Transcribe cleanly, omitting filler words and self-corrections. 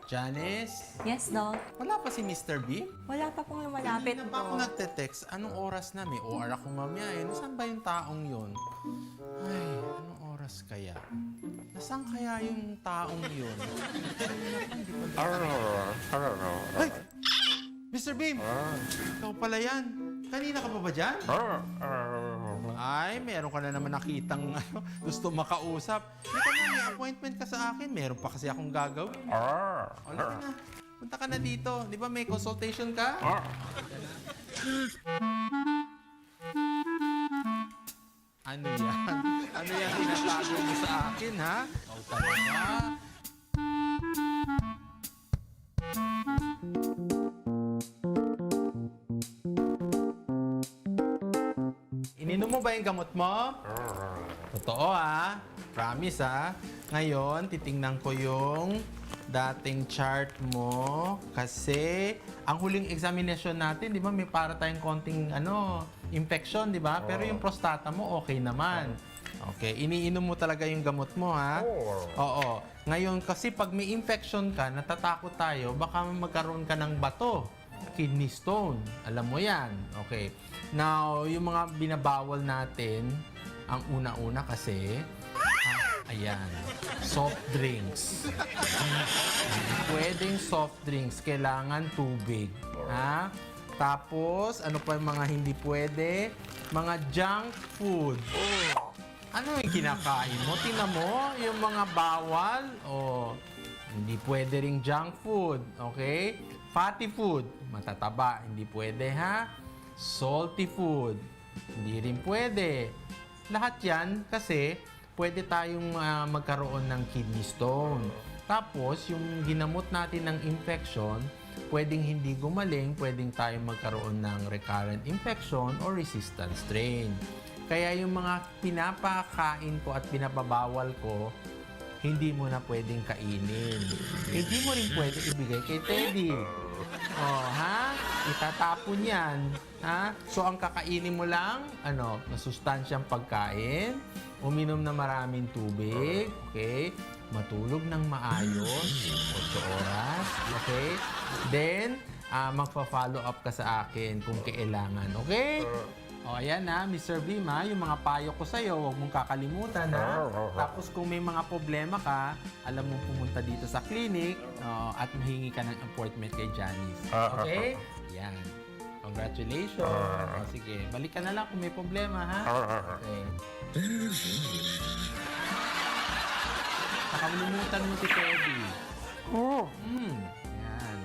Janice? Yes, Doc. Wala pa si Mr. Beam? Wala pa pong lumalapit, Kanina pa ako Doc. nagte-text. Anong oras na? May OR ako mamaya eh. Nasaan ba yung taong yun? Ay, anong oras kaya? Nasaan kaya yung taong yun? Ay! Mr. Beam! Ikaw pala yan. Kanina ka pa ba dyan? Ay, meron ka na naman nakitang gusto makausap. Ika na, may appointment ka sa akin. Meron pa kasi akong gagawin. Wala ka na. Punta ka na dito. Di ba may consultation ka? Ano yan? Ano yan tinatago mo sa akin, ha? Ikaw talaga. Ininom mo ba yung gamot mo? Totoo, ha? Promise, ha? Ngayon, titingnan ko yung dating chart mo kasi ang huling examination natin, di ba, may para tayong konting infection, di ba? Pero yung prostata mo okay naman. Okay, iniinom mo talaga yung gamot mo, ha? Oo. Ngayon, kasi pag may infection ka, natatakot tayo, baka magkaroon ka ng bato, kidney stone. Alam mo yan. Okay. Now, yung mga binabawal natin, ang una-una kasi, ayan, soft drinks. Pwedeng soft drinks, kailangan tubig. Ha? Tapos, ano pa yung mga hindi pwede? Mga junk food. Ano yung kinakain mo? Tingnan mo, yung mga bawal. Hindi pwede ring junk food. Okay? Fatty food, matataba. Hindi pwede, ha? Salty food, hindi rin pwede. Lahat yan kasi pwede tayong magkaroon ng kidney stone. Tapos, yung ginamot natin ng infection, pwedeng hindi gumaling, pwedeng tayong magkaroon ng recurrent infection or resistant strain. Kaya yung mga pinapakain ko at pinapabawal ko, hindi mo na pwedeng kainin. Hindi mo rin pwede ibigay kay Teddy. Ha? Itatapon yan. Ha? So, ang kakainin mo lang, masustansyang pagkain, uminom na maraming tubig, okay? Matulog ng maayos, 8 oras, okay? Then, magpa-follow up ka sa akin kung kailangan, okay? Ayan na, Mr. Beam, yung mga payo ko sa'yo, huwag mong kakalimutan, ha? Tapos kung may mga problema ka, alam mong pumunta dito sa clinic at mahingi ka ng appointment kay Janice. Okay? Yan. Congratulations. Sige, balik ka na lang kung may problema, ha? Okay. Nakalimutan mo si Teddy. Yan.